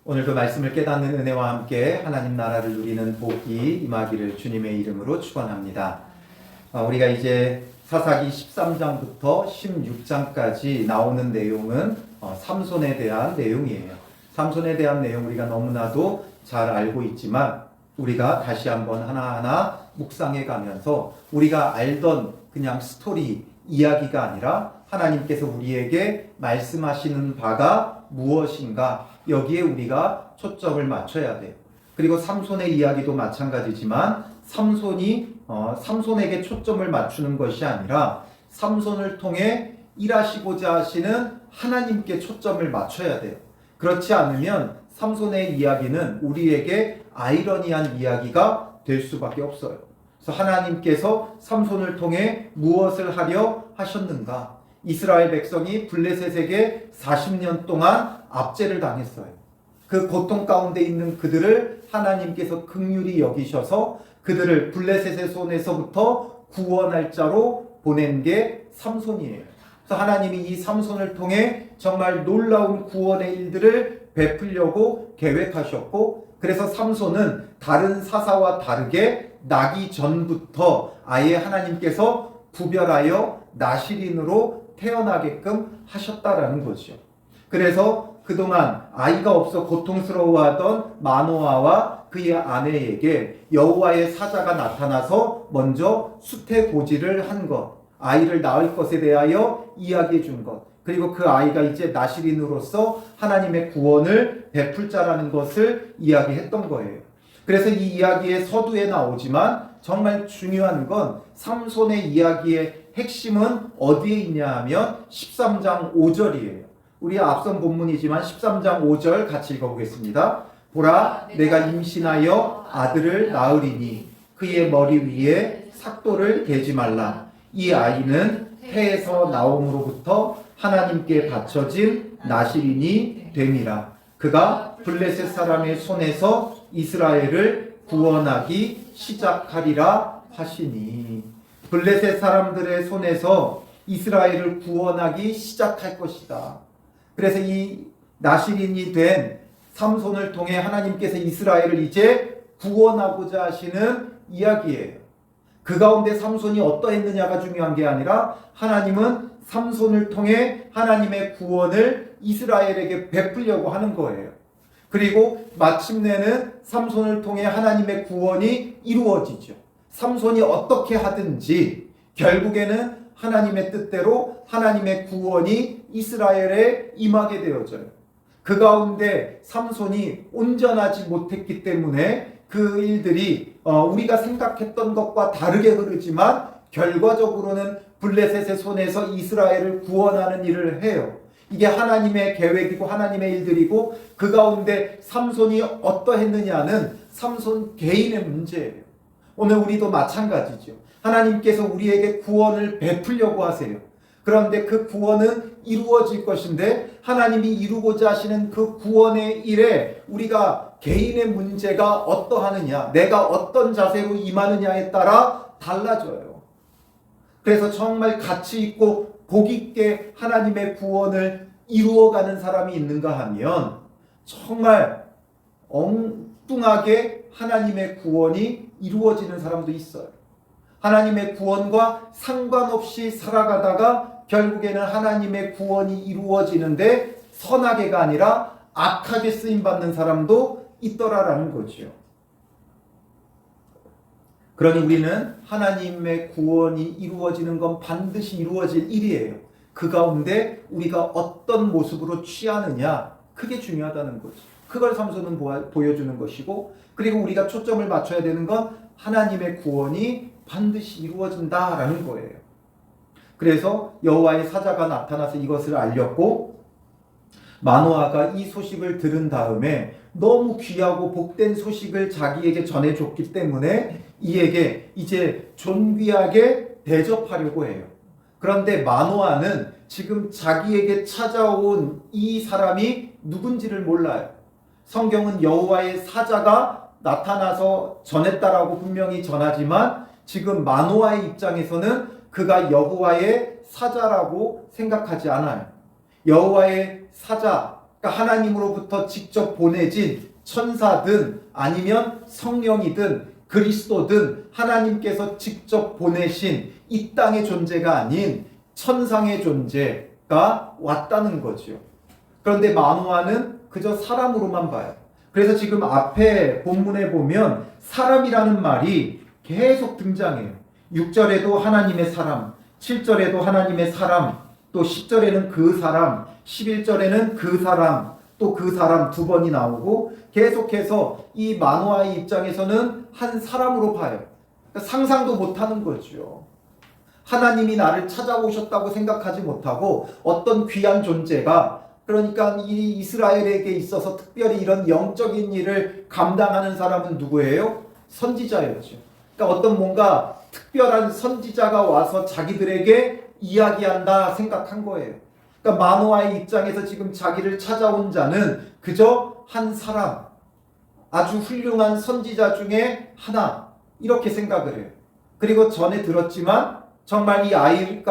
오늘도 말씀을 깨닫는 은혜와 함께 하나님 나라를 누리는 복이 임하기를 주님의 이름으로 축원합니다. 우리가 이제 사사기 13장부터 16장까지 나오는 내용은 삼손에 대한 내용이에요. 삼손에 대한 내용 우리가 너무나도 잘 알고 있지만 우리가 다시 한번 하나하나 묵상해 가면서 우리가 알던 그냥 스토리 이야기가 아니라 하나님께서 우리에게 말씀하시는 바가 무엇인가 여기에 우리가 초점을 맞춰야 돼요. 그리고 삼손의 이야기도 마찬가지지만 삼손에게 초점을 맞추는 것이 아니라 삼손을 통해 일하시고자 하시는 하나님께 초점을 맞춰야 돼요. 그렇지 않으면 삼손의 이야기는 우리에게 아이러니한 이야기가 될 수밖에 없어요. 그래서 하나님께서 삼손을 통해 무엇을 하려 하셨는가? 이스라엘 백성이 블레셋에게 40년 동안 압제를 당했어요. 그 고통 가운데 있는 그들을 하나님께서 긍휼히 여기셔서 그들을 블레셋의 손에서부터 구원할 자로 보낸 게 삼손이에요. 그래서 하나님이 이 삼손을 통해 정말 놀라운 구원의 일들을 베풀려고 계획하셨고, 그래서 삼손은 다른 사사와 다르게 나기 전부터 아예 하나님께서 구별하여 나실인으로 태어나게끔 하셨다라는 거죠. 그래서 그동안 아이가 없어 고통스러워하던 마노아와 그의 아내에게 여호와의 사자가 나타나서 먼저 수태고지를 한 것, 아이를 낳을 것에 대하여 이야기해 준 것, 그리고 그 아이가 이제 나실인으로서 하나님의 구원을 베풀 자라는 것을 이야기했던 거예요. 그래서 이 이야기의 서두에 나오지만 정말 중요한 건 삼손의 이야기의 핵심은 어디에 있냐 하면 13장 5절이에요. 우리 앞선 본문이지만 13장 5절 같이 읽어보겠습니다. 보라, 내가 임신하여 아들을 낳으리니 그의 머리 위에 삭도를 대지 말라. 이 아이는 태에서 나옴으로부터 하나님께 바쳐진 나실인이 됨이라. 그가 블레셋 사람의 손에서 이스라엘을 구원하기 시작하리라 하시니, 블레셋 사람들의 손에서 이스라엘을 구원하기 시작할 것이다. 그래서 이 나실인이 된 삼손을 통해 하나님께서 이스라엘을 이제 구원하고자 하시는 이야기예요. 그 가운데 삼손이 어떠했느냐가 중요한 게 아니라 하나님은 삼손을 통해 하나님의 구원을 이스라엘에게 베풀려고 하는 거예요. 그리고 마침내는 삼손을 통해 하나님의 구원이 이루어지죠. 삼손이 어떻게 하든지 결국에는 하나님의 뜻대로 하나님의 구원이 이스라엘에 임하게 되어져요. 그 가운데 삼손이 온전하지 못했기 때문에 그 일들이 우리가 생각했던 것과 다르게 흐르지만 결과적으로는 블레셋의 손에서 이스라엘을 구원하는 일을 해요. 이게 하나님의 계획이고 하나님의 일들이고, 그 가운데 삼손이 어떠했느냐는 삼손 개인의 문제예요. 오늘 우리도 마찬가지죠. 하나님께서 우리에게 구원을 베풀려고 하세요. 그런데 그 구원은 이루어질 것인데 하나님이 이루고자 하시는 그 구원의 일에 우리가 개인의 문제가 어떠하느냐, 내가 어떤 자세로 임하느냐에 따라 달라져요. 그래서 정말 가치 있고 복 있게 하나님의 구원을 이루어가는 사람이 있는가 하면 정말 엉뚱하게 하나님의 구원이 이루어지는 사람도 있어요. 하나님의 구원과 상관없이 살아가다가 결국에는 하나님의 구원이 이루어지는데 선하게가 아니라 악하게 쓰임받는 사람도 있더라라는 거죠. 그러니 우리는 하나님의 구원이 이루어지는 건 반드시 이루어질 일이에요. 그 가운데 우리가 어떤 모습으로 취하느냐, 그게 중요하다는 거죠. 그걸 삼손은 보여주는 것이고, 그리고 우리가 초점을 맞춰야 되는 건 하나님의 구원이 반드시 이루어진다라는 거예요. 그래서 여호와의 사자가 나타나서 이것을 알렸고, 마노아가 이 소식을 들은 다음에 너무 귀하고 복된 소식을 자기에게 전해줬기 때문에 이에게 이제 존귀하게 대접하려고 해요. 그런데 마노아는 지금 자기에게 찾아온 이 사람이 누군지를 몰라요. 성경은 여호와의 사자가 나타나서 전했다라고 분명히 전하지만 지금 마노아의 입장에서는 그가 여호와의 사자라고 생각하지 않아요. 여호와의 사자, 그러니까 하나님으로부터 직접 보내진 천사든 아니면 성령이든 그리스도든 하나님께서 직접 보내신 이 땅의 존재가 아닌 천상의 존재가 왔다는 거죠. 그런데 마노아는 그저 사람으로만 봐요. 그래서 지금 앞에 본문에 보면 사람이라는 말이 계속 등장해요. 6절에도 하나님의 사람, 7절에도 하나님의 사람, 또 10절에는 그 사람, 11절에는 그 사람, 또 그 사람 두 번이 나오고 계속해서 이 마노아의 입장에서는 한 사람으로 봐요. 그러니까 상상도 못하는 거죠. 하나님이 나를 찾아오셨다고 생각하지 못하고 어떤 귀한 존재가, 그러니까 이 이스라엘에게 있어서 특별히 이런 영적인 일을 감당하는 사람은 누구예요? 선지자였죠. 그러니까 어떤 뭔가 특별한 선지자가 와서 자기들에게 이야기한다 생각한 거예요. 그러니까 마노아의 입장에서 지금 자기를 찾아온 자는 그저 한 사람, 아주 훌륭한 선지자 중에 하나, 이렇게 생각을 해요. 그리고 전에 들었지만 정말 이 아이를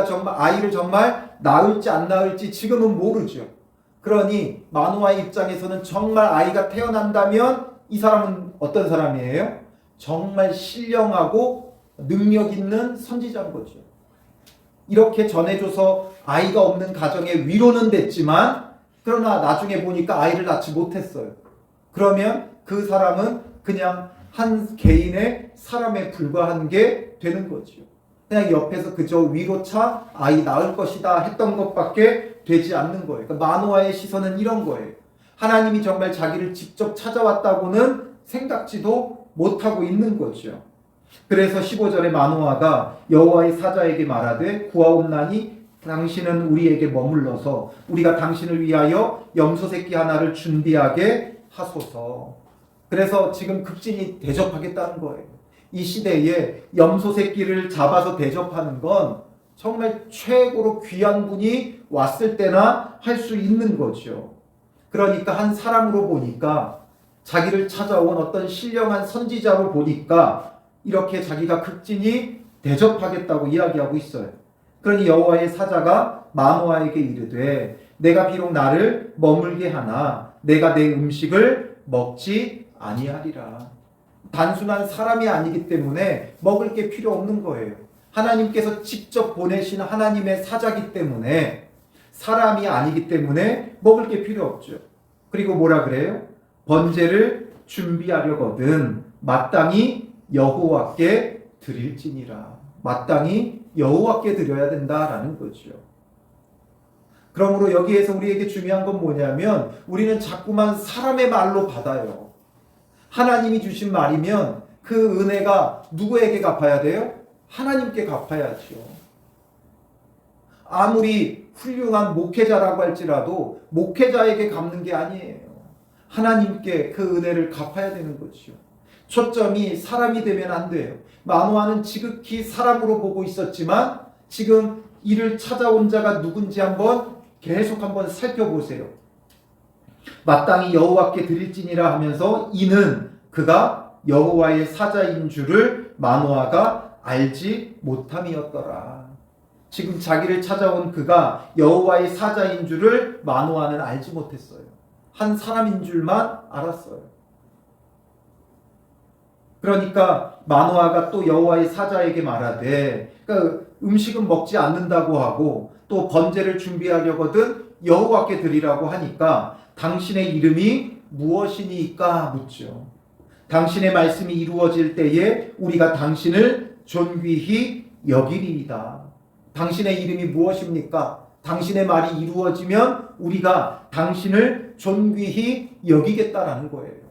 정말 낳을지 안 낳을지 지금은 모르죠. 그러니 마노아의 입장에서는 정말 아이가 태어난다면 이 사람은 어떤 사람이에요? 정말 신령하고 능력 있는 선지자인 거죠. 이렇게 전해줘서 아이가 없는 가정에 위로는 됐지만 그러나 나중에 보니까 아이를 낳지 못했어요. 그러면 그 사람은 그냥 한 개인의 사람에 불과한 게 되는 거죠. 그냥 옆에서 그저 위로차 아이 낳을 것이다 했던 것밖에 되지 않는 거예요. 그러니까 마노아의 시선은 이런 거예요. 하나님이 정말 자기를 직접 찾아왔다고는 생각지도 못하고 있는 거죠. 그래서 15절에 마노아가 여호와의 사자에게 말하되 구하옵나니 당신은 우리에게 머물러서 우리가 당신을 위하여 염소 새끼 하나를 준비하게 하소서. 그래서 지금 극진히 대접하겠다는 거예요. 이 시대에 염소 새끼를 잡아서 대접하는 건 정말 최고로 귀한 분이 왔을 때나 할 수 있는 거죠. 그러니까 한 사람으로 보니까, 자기를 찾아온 어떤 신령한 선지자로 보니까 이렇게 자기가 극진히 대접하겠다고 이야기하고 있어요. 그러니 여호와의 사자가 마노아에게 이르되 내가 비록 나를 머물게 하나 내가 내 음식을 먹지 아니하리라. 단순한 사람이 아니기 때문에 먹을 게 필요 없는 거예요. 하나님께서 직접 보내신 하나님의 사자기 때문에, 사람이 아니기 때문에 먹을 게 필요 없죠. 그리고 뭐라 그래요? 번제를 준비하려거든 마땅히 여호와께 드릴지니라. 마땅히 여호와께 드려야 된다라는 거죠. 그러므로 여기에서 우리에게 중요한 건 뭐냐면 우리는 자꾸만 사람의 말로 받아요. 하나님이 주신 말이면 그 은혜가 누구에게 갚아야 돼요? 하나님께 갚아야죠. 아무리 훌륭한 목회자라고 할지라도 목회자에게 갚는 게 아니에요. 하나님께 그 은혜를 갚아야 되는 거죠. 초점이 사람이 되면 안 돼요. 마노아는 지극히 사람으로 보고 있었지만 지금 이를 찾아온 자가 누군지 계속 한번 살펴보세요. 마땅히 여호와께 드릴지니라 하면서 이는 그가 여호와의 사자인 줄을 마노아가 알지 못함이었더라. 지금 자기를 찾아온 그가 여호와의 사자인 줄을 마노아는 알지 못했어요. 한 사람인 줄만 알았어요. 그러니까 마노아가 또 여호와의 사자에게 말하되, 그러니까 음식은 먹지 않는다고 하고 또 번제를 준비하려거든 여호와께 드리라고 하니까 당신의 이름이 무엇이니까 묻죠. 당신의 말씀이 이루어질 때에 우리가 당신을 존귀히 여기리이다. 당신의 이름이 무엇입니까? 당신의 말이 이루어지면 우리가 당신을 존귀히 여기겠다라는 거예요.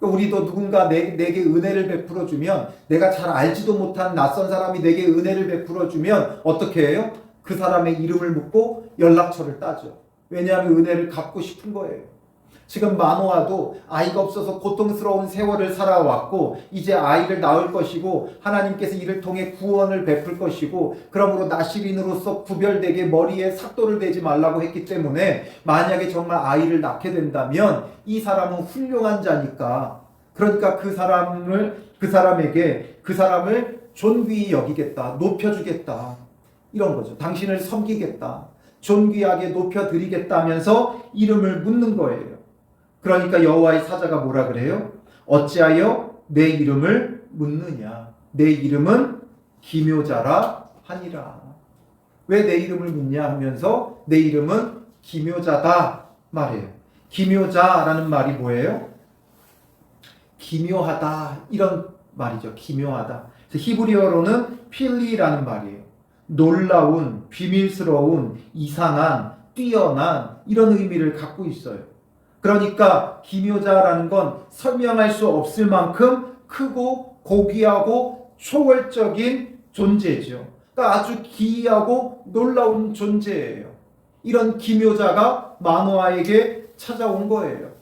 우리도 누군가 내게 은혜를 베풀어주면, 내가 잘 알지도 못한 낯선 사람이 내게 은혜를 베풀어주면 어떻게 해요? 그 사람의 이름을 묻고 연락처를 따죠. 왜냐하면 은혜를 갚고 싶은 거예요. 지금 마노아도 아이가 없어서 고통스러운 세월을 살아왔고 이제 아이를 낳을 것이고 하나님께서 이를 통해 구원을 베풀 것이고, 그러므로 나시린으로서 구별되게 머리에 삭도를 대지 말라고 했기 때문에 만약에 정말 아이를 낳게 된다면 이 사람은 훌륭한 자니까, 그러니까 그 사람을 존귀히 여기겠다, 높여주겠다, 이런 거죠. 당신을 섬기겠다, 존귀하게 높여드리겠다면서 이름을 묻는 거예요. 그러니까 여호와의 사자가 뭐라 그래요? 어찌하여 내 이름을 묻느냐? 내 이름은 기묘자라 하니라. 왜 내 이름을 묻냐 하면서 내 이름은 기묘자다 말이에요. 기묘자라는 말이 뭐예요? 기묘하다 이런 말이죠. 기묘하다. 그래서 히브리어로는 필리라는 말이에요. 놀라운, 비밀스러운, 이상한, 뛰어난 이런 의미를 갖고 있어요. 그러니까 기묘자라는 건 설명할 수 없을 만큼 크고 고귀하고 초월적인 존재죠. 그러니까 아주 기이하고 놀라운 존재예요. 이런 기묘자가 마노아에게 찾아온 거예요.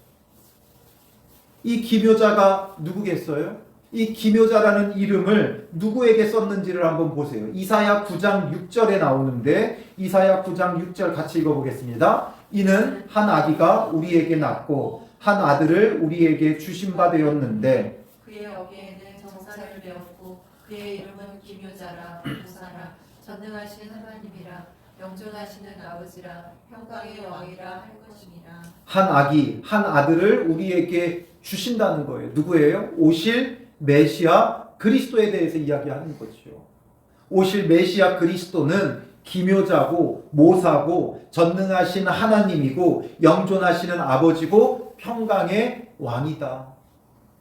이 기묘자가 누구겠어요? 이 기묘자라는 이름을 누구에게 썼는지를 한번 보세요. 이사야 9장 6절에 나오는데 이사야 9장 6절 같이 읽어보겠습니다. 이는 한 아기가 우리에게 낳고 한 아들을 우리에게 주신 바 되었는데 그의 어깨에는 정사를 메었고 그의 이름은 기묘자라 부사라 전능하신 하나님이라 영존하시는 아버지라 평강의 왕이라 할 것이니라. 한 아기, 한 아들을 우리에게 주신다는 거예요. 누구예요? 오실 메시아 그리스도에 대해서 이야기하는 거죠. 오실 메시아 그리스도는 기묘자고 모사고 전능하신 하나님이고 영존하시는 아버지고 평강의 왕이다.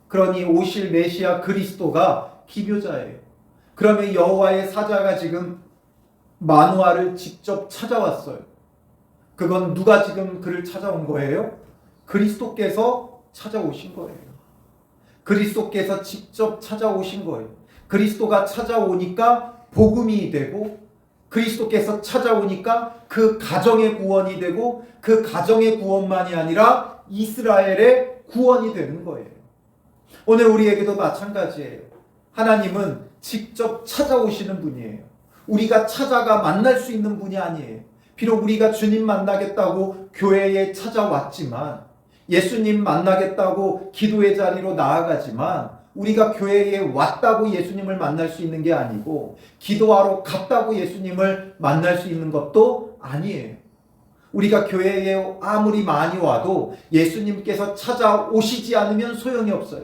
그러니 오실 메시아 그리스도가 기묘자예요. 그러면 여호와의 사자가 지금 마노아를 직접 찾아왔어요. 그건 누가 지금 그를 찾아온 거예요? 그리스도께서 찾아오신 거예요. 그리스도께서 직접 찾아오신 거예요. 그리스도가 찾아오니까 복음이 되고 그리스도께서 찾아오니까 그 가정의 구원이 되고 그 가정의 구원만이 아니라 이스라엘의 구원이 되는 거예요. 오늘 우리에게도 마찬가지예요. 하나님은 직접 찾아오시는 분이에요. 우리가 찾아가 만날 수 있는 분이 아니에요. 비록 우리가 주님 만나겠다고 교회에 찾아왔지만 예수님 만나겠다고 기도의 자리로 나아가지만 우리가 교회에 왔다고 예수님을 만날 수 있는 게 아니고 기도하러 갔다고 예수님을 만날 수 있는 것도 아니에요. 우리가 교회에 아무리 많이 와도 예수님께서 찾아오시지 않으면 소용이 없어요.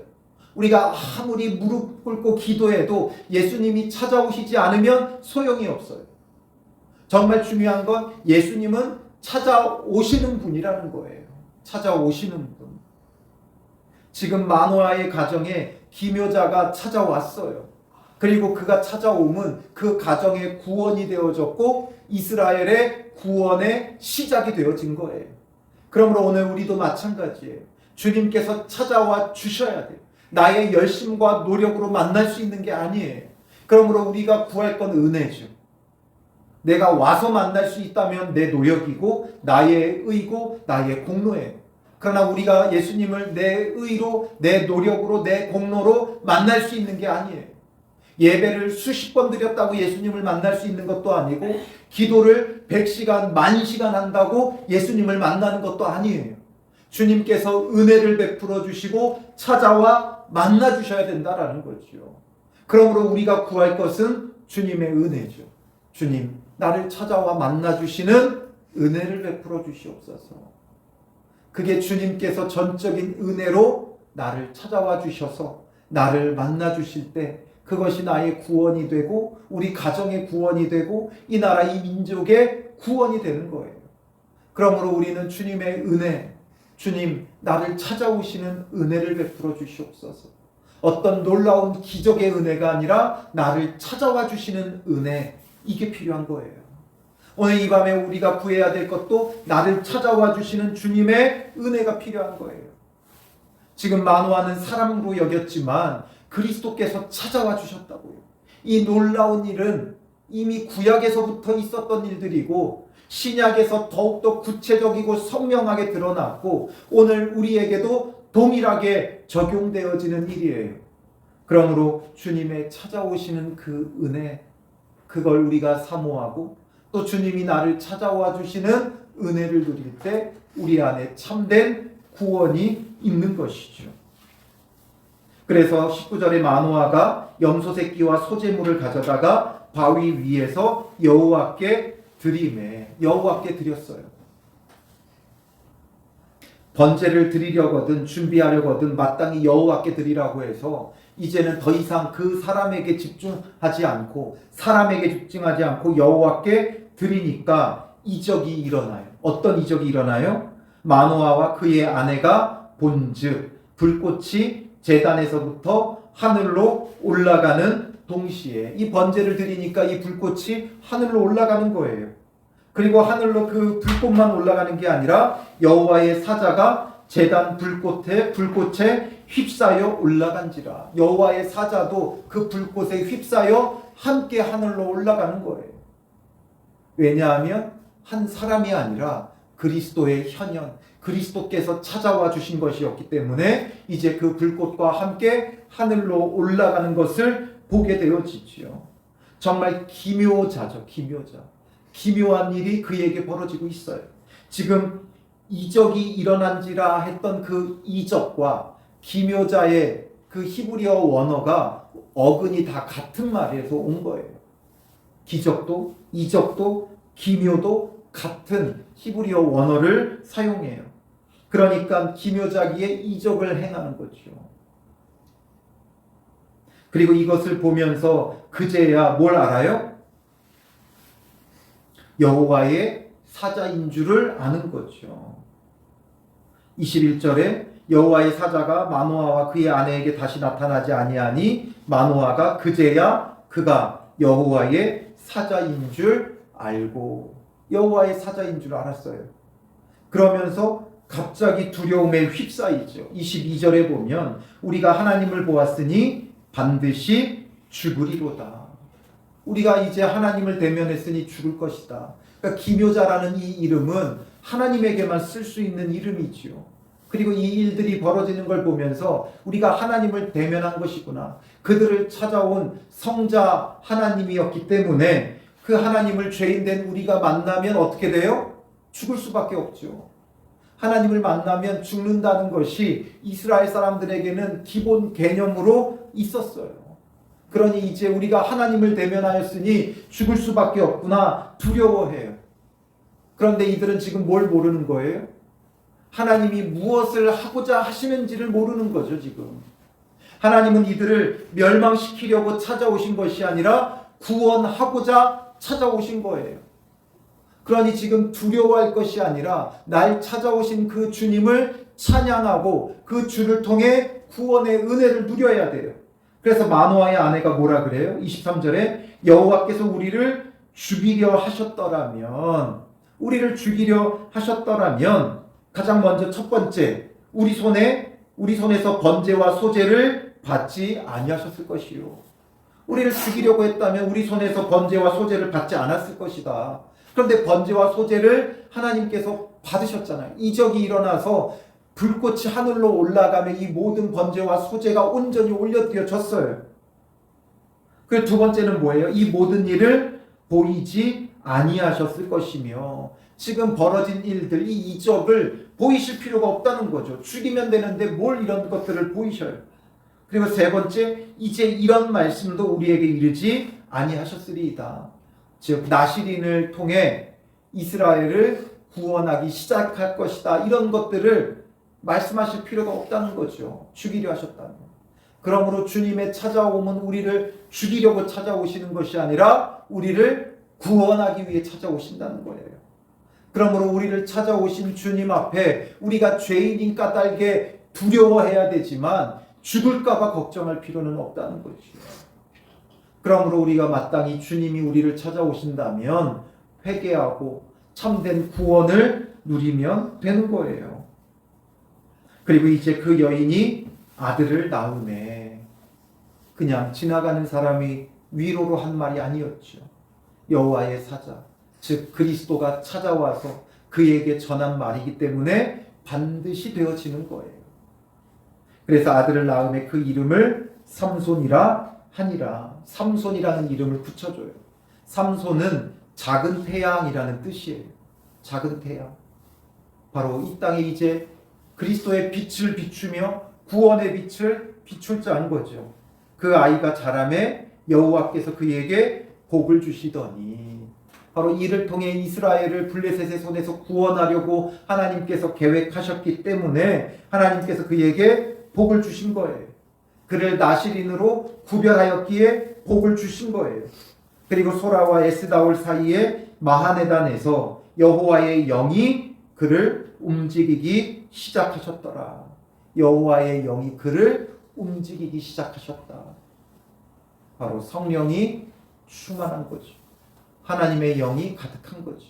우리가 아무리 무릎 꿇고 기도해도 예수님이 찾아오시지 않으면 소용이 없어요. 정말 중요한 건 예수님은 찾아오시는 분이라는 거예요. 찾아오시는 분. 지금 마노아의 가정에 기묘자가 찾아왔어요. 그리고 그가 찾아오면 그 가정의 구원이 되어졌고 이스라엘의 구원의 시작이 되어진 거예요. 그러므로 오늘 우리도 마찬가지예요. 주님께서 찾아와 주셔야 돼요. 나의 열심과 노력으로 만날 수 있는 게 아니에요. 그러므로 우리가 구할 건 은혜죠. 내가 와서 만날 수 있다면 내 노력이고 나의 의고 나의 공로예요. 그러나 우리가 예수님을 내 의로 내 노력으로 내 공로로 만날 수 있는 게 아니에요. 예배를 수십 번 드렸다고 예수님을 만날 수 있는 것도 아니고 기도를 100시간, 10,000시간 한다고 예수님을 만나는 것도 아니에요. 주님께서 은혜를 베풀어 주시고 찾아와 만나 주셔야 된다라는 거죠. 그러므로 우리가 구할 것은 주님의 은혜죠. 주님, 나를 찾아와 만나 주시는 은혜를 베풀어 주시옵소서. 그게 주님께서 전적인 은혜로 나를 찾아와 주셔서 나를 만나 주실 때 그것이 나의 구원이 되고 우리 가정의 구원이 되고 이 나라 이 민족의 구원이 되는 거예요. 그러므로 우리는 주님의 은혜, 주님 나를 찾아오시는 은혜를 베풀어 주시옵소서. 어떤 놀라운 기적의 은혜가 아니라 나를 찾아와 주시는 은혜, 이게 필요한 거예요. 오늘 이 밤에 우리가 구해야 될 것도 나를 찾아와 주시는 주님의 은혜가 필요한 거예요. 지금 마노아는 사람으로 여겼지만 그리스도께서 찾아와 주셨다고요. 이 놀라운 일은 이미 구약에서부터 있었던 일들이고 신약에서 더욱더 구체적이고 선명하게 드러났고 오늘 우리에게도 동일하게 적용되어지는 일이에요. 그러므로 주님의 찾아오시는 그 은혜, 그걸 우리가 사모하고 또 주님이 나를 찾아와 주시는 은혜를 누릴 때 우리 안에 참된 구원이 있는 것이죠. 그래서 19절에 마노아가 염소 새끼와 소재물을 가져다가 바위 위에서 여호와께 드림에 여호와께 드렸어요. 번제를 드리려거든 준비하려거든 마땅히 여호와께 드리라고 해서 이제는 더 이상 그 사람에게 집중하지 않고 여호와께 드리니까 이적이 일어나요. 어떤 이적이 일어나요? 마노아와 그의 아내가 본즉 불꽃이 제단에서부터 하늘로 올라가는 동시에 이 번제를 드리니까 이 불꽃이 하늘로 올라가는 거예요. 그리고 하늘로 그 불꽃만 올라가는 게 아니라 여호와의 사자가 제단 불꽃에 휩싸여 올라간지라. 여호와의 사자도 그 불꽃에 휩싸여 함께 하늘로 올라가는 거예요. 왜냐하면 한 사람이 아니라 그리스도의 현현, 그리스도께서 찾아와 주신 것이었기 때문에 이제 그 불꽃과 함께 하늘로 올라가는 것을 보게 되어지지요. 정말 기묘자죠, 기묘자. 기묘한 일이 그에게 벌어지고 있어요. 지금 이적이 일어난지라 했던 그 이적과 기묘자의 그 히브리어 원어가 어근이 다 같은 말에서 온 거예요. 기적도 이적도 기묘도 같은 히브리어 원어를 사용해요. 그러니까 기묘자기에 이적을 행하는 거죠. 그리고 이것을 보면서 그제야 뭘 알아요? 여호와의 사자인 줄을 아는 거죠. 21절에 여호와의 사자가 마노아와 그의 아내에게 다시 나타나지 아니하니 마노아가 그제야 그가 여호와의 사자인 줄 알고 여호와의 사자인 줄 알았어요. 그러면서 갑자기 두려움에 휩싸이죠. 22절에 보면 우리가 하나님을 보았으니 반드시 죽으리로다. 우리가 이제 하나님을 대면했으니 죽을 것이다. 그러니까 기묘자라는 이 이름은 하나님에게만 쓸 수 있는 이름이지요. 그리고 이 일들이 벌어지는 걸 보면서 우리가 하나님을 대면한 것이구나. 그들을 찾아온 성자 하나님이었기 때문에 그 하나님을 죄인된 우리가 만나면 어떻게 돼요? 죽을 수밖에 없죠. 하나님을 만나면 죽는다는 것이 이스라엘 사람들에게는 기본 개념으로 있었어요. 그러니 이제 우리가 하나님을 대면하였으니 죽을 수밖에 없구나 두려워해요. 그런데 이들은 지금 뭘 모르는 거예요? 하나님이 무엇을 하고자 하시는지를 모르는 거죠, 지금. 하나님은 이들을 멸망시키려고 찾아오신 것이 아니라 구원하고자 찾아오신 거예요. 그러니 지금 두려워할 것이 아니라 날 찾아오신 그 주님을 찬양하고 그 주를 통해 구원의 은혜를 누려야 돼요. 그래서 마노아의 아내가 뭐라 그래요? 23절에 여호와께서 우리를 죽이려 하셨더라면 가장 먼저 첫 번째 우리 손에서 번제와 소제를 받지 아니하셨을 것이요. 우리를 죽이려고 했다면 우리 손에서 번제와 소제를 받지 않았을 것이다. 그런데 번제와 소제를 하나님께서 받으셨잖아요. 이적이 일어나서 불꽃이 하늘로 올라가며 이 모든 번제와 소제가 온전히 올려드려졌어요. 그리고 두 번째는 뭐예요? 이 모든 일을 보이지 아니하셨을 것이며 지금 벌어진 일들, 이 이적을 보이실 필요가 없다는 거죠. 죽이면 되는데 뭘 이런 것들을 보이셔요. 그리고 세 번째, 이제 이런 말씀도 우리에게 이르지 아니하셨으리이다. 즉 나시린을 통해 이스라엘을 구원하기 시작할 것이다. 이런 것들을 말씀하실 필요가 없다는 거죠. 죽이려 하셨다는. 그러므로 주님의 찾아옴은 우리를 죽이려고 찾아오시는 것이 아니라 우리를 구원하기 위해 찾아오신다는 거예요. 그러므로 우리를 찾아오신 주님 앞에 우리가 죄인인 까닭에 두려워해야 되지만 죽을까 봐 걱정할 필요는 없다는 거죠. 그러므로 우리가 마땅히 주님이 우리를 찾아오신다면 회개하고 참된 구원을 누리면 되는 거예요. 그리고 이제 그 여인이 아들을 낳으매 그냥 지나가는 사람이 위로로 한 말이 아니었죠. 여호와의 사자, 즉 그리스도가 찾아와서 그에게 전한 말이기 때문에 반드시 되어지는 거예요. 그래서 아들을 낳으매 그 이름을 삼손이라 하니라. 삼손이라는 이름을 붙여줘요. 삼손은 작은 태양이라는 뜻이에요. 작은 태양. 바로 이 땅에 이제 그리스도의 빛을 비추며 구원의 빛을 비출 자인 거죠. 그 아이가 자라매 여호와께서 그에게 복을 주시더니 바로 이를 통해 이스라엘을 블레셋의 손에서 구원하려고 하나님께서 계획하셨기 때문에 하나님께서 그에게 복을 주신 거예요. 그를 나실인으로 구별하였기에 복을 주신 거예요. 그리고 소라와 에스다올 사이에 마하네단에서 여호와의 영이 그를 움직이기 시작하셨더라. 여호와의 영이 그를 움직이기 시작하셨다. 바로 성령이 충만한 거죠. 하나님의 영이 가득한 거죠.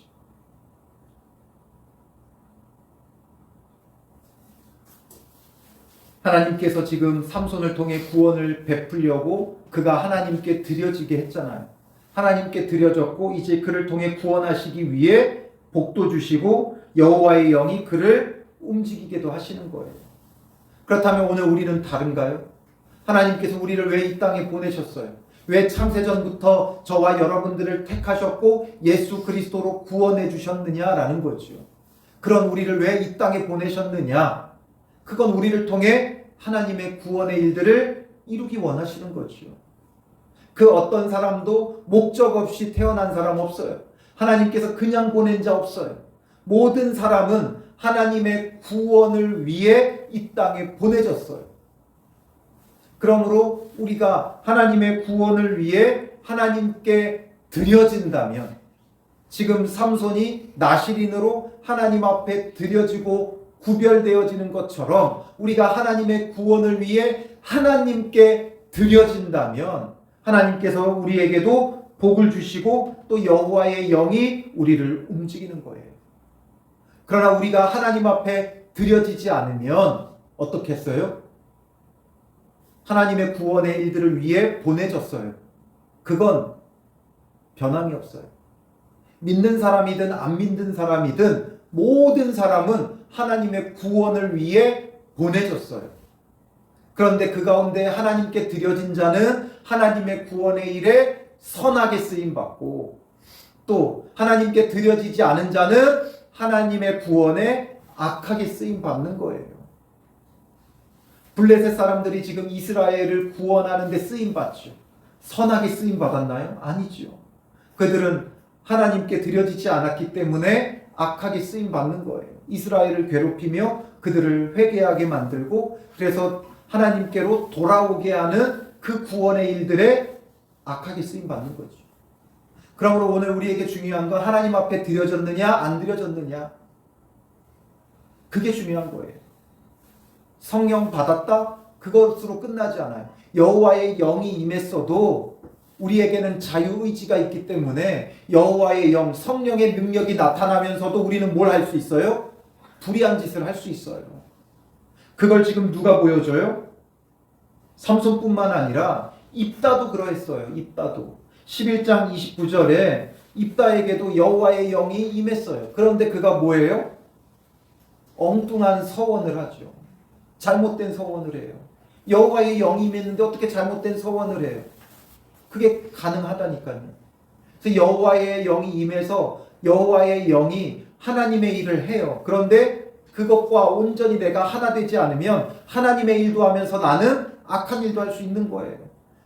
하나님께서 지금 삼손을 통해 구원을 베풀려고 그가 하나님께 드려지게 했잖아요. 하나님께 드려졌고 이제 그를 통해 구원하시기 위해 복도 주시고 여호와의 영이 그를 움직이게도 하시는 거예요. 그렇다면 오늘 우리는 다른가요? 하나님께서 우리를 왜 이 땅에 보내셨어요? 왜 창세전부터 저와 여러분들을 택하셨고 예수 그리스도로 구원해 주셨느냐라는 거죠. 그런 우리를 왜 이 땅에 보내셨느냐? 그건 우리를 통해 하나님의 구원의 일들을 이루기 원하시는 거죠. 그 어떤 사람도 목적 없이 태어난 사람 없어요. 하나님께서 그냥 보낸 자 없어요. 모든 사람은 하나님의 구원을 위해 이 땅에 보내졌어요. 그러므로 우리가 하나님의 구원을 위해 하나님께 드려진다면 지금 삼손이 나실인으로 하나님 앞에 드려지고 구별되어지는 것처럼 우리가 하나님의 구원을 위해 하나님께 드려진다면 하나님께서 우리에게도 복을 주시고 또 여호와의 영이 우리를 움직이는 거예요. 그러나 우리가 하나님 앞에 드려지지 않으면 어떻게 했어요? 하나님의 구원의 일들을 위해 보내졌어요. 그건 변함이 없어요. 믿는 사람이든 안 믿는 사람이든 모든 사람은 하나님의 구원을 위해 보내졌어요. 그런데 그 가운데 하나님께 드려진 자는 하나님의 구원의 일에 선하게 쓰임받고 또 하나님께 드려지지 않은 자는 하나님의 구원에 악하게 쓰임받는 거예요. 블레셋 사람들이 지금 이스라엘을 구원하는 데 쓰임받죠. 선하게 쓰임받았나요? 아니죠. 그들은 하나님께 드려지지 않았기 때문에 악하게 쓰임받는 거예요. 이스라엘을 괴롭히며 그들을 회개하게 만들고 그래서 하나님께로 돌아오게 하는 그 구원의 일들에 악하게 쓰임받는 거죠. 그러므로 오늘 우리에게 중요한 건 하나님 앞에 드려졌느냐 안 드려졌느냐 그게 중요한 거예요. 성령 받았다? 그것으로 끝나지 않아요. 여호와의 영이 임했어도 우리에게는 자유의지가 있기 때문에 여호와의 영, 성령의 능력이 나타나면서도 우리는 뭘 할 수 있어요? 불의한 짓을 할 수 있어요. 그걸 지금 누가 보여줘요? 삼손뿐만 아니라 입다도 그러했어요. 입다도 11장 29절에 입다에게도 여호와의 영이 임했어요. 그런데 그가 뭐예요? 엉뚱한 서원을 하죠. 잘못된 서원을 해요. 여호와의 영이 임했는데 어떻게 잘못된 서원을 해요? 그게 가능하다니까요. 그래서 여호와의 영이 임해서 여호와의 영이 하나님의 일을 해요. 그런데 그것과 온전히 내가 하나 되지 않으면 하나님의 일도 하면서 나는 악한 일도 할 수 있는 거예요.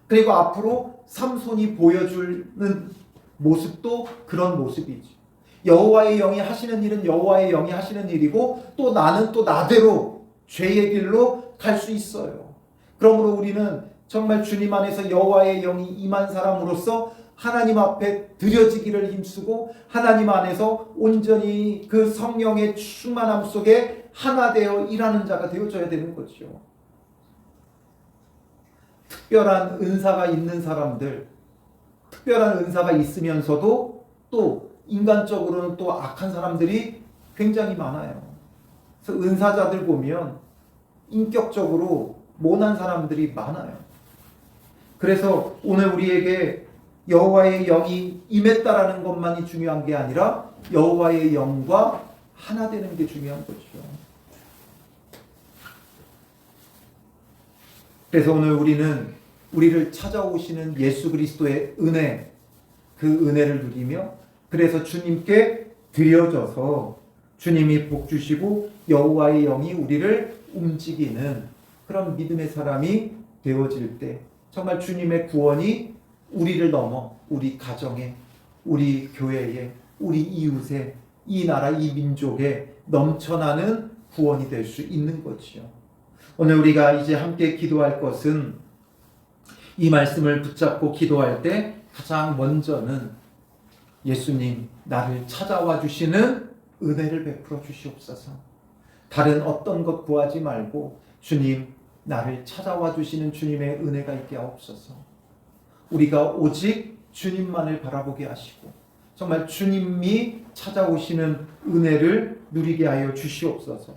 그리고 앞으로 삼손이 보여주는 모습도 그런 모습이죠. 여호와의 영이 하시는 일은 여호와의 영이 하시는 일이고 또 나는 또 나대로 죄의 길로 갈 수 있어요. 그러므로 우리는 정말 주님 안에서 여호와의 영이 임한 사람으로서 하나님 앞에 드려지기를 힘쓰고 하나님 안에서 온전히 그 성령의 충만함 속에 하나 되어 일하는 자가 되어져야 되는 거죠. 특별한 은사가 있는 사람들, 특별한 은사가 있으면서도 또 인간적으로는 또 악한 사람들이 굉장히 많아요. 그래서 은사자들 보면 인격적으로 모난 사람들이 많아요. 그래서 오늘 우리에게 여호와의 영이 임했다라는 것만이 중요한 게 아니라 여호와의 영과 하나 되는 게 중요한 거죠. 그래서 오늘 우리는 우리를 찾아오시는 예수 그리스도의 은혜, 그 은혜를 누리며 그래서 주님께 드려져서 주님이 복 주시고 여호와의 영이 우리를 움직이는 그런 믿음의 사람이 되어질 때 정말 주님의 구원이 우리를 넘어 우리 가정에 우리 교회에, 우리 이웃에, 이 나라, 이 민족에 넘쳐나는 구원이 될 수 있는 거지요. 오늘 우리가 이제 함께 기도할 것은 이 말씀을 붙잡고 기도할 때 가장 먼저는 예수님, 나를 찾아와 주시는 은혜를 베풀어 주시옵소서. 다른 어떤 것 구하지 말고 주님, 나를 찾아와 주시는 주님의 은혜가 있게 하옵소서. 우리가 오직 주님만을 바라보게 하시고 정말 주님이 찾아오시는 은혜를 누리게 하여 주시옵소서.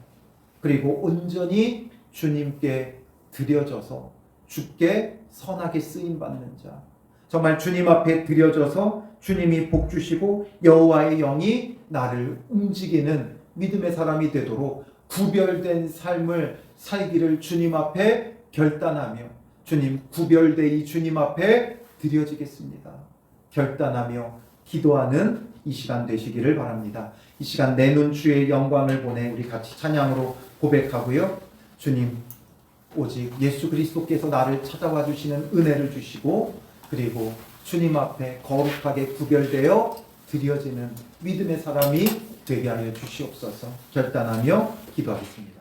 그리고 온전히 주님께 드려져서 주께 선하게 쓰임받는 자, 정말 주님 앞에 드려져서 주님이 복 주시고 여호와의 영이 나를 움직이는 믿음의 사람이 되도록 구별된 삶을 살기를 주님 앞에 결단하며 주님, 구별되이 주님 앞에 드려지겠습니다. 결단하며 기도하는 이 시간 되시기를 바랍니다. 이 시간 내 눈 주의 영광을 보내 우리 같이 찬양으로 고백하고요. 주님, 오직 예수 그리스도께서 나를 찾아와 주시는 은혜를 주시고 그리고 주님 앞에 거룩하게 구별되어 드려지는 믿음의 사람이 되게 하여 주시옵소서. 결단하며 기도하겠습니다.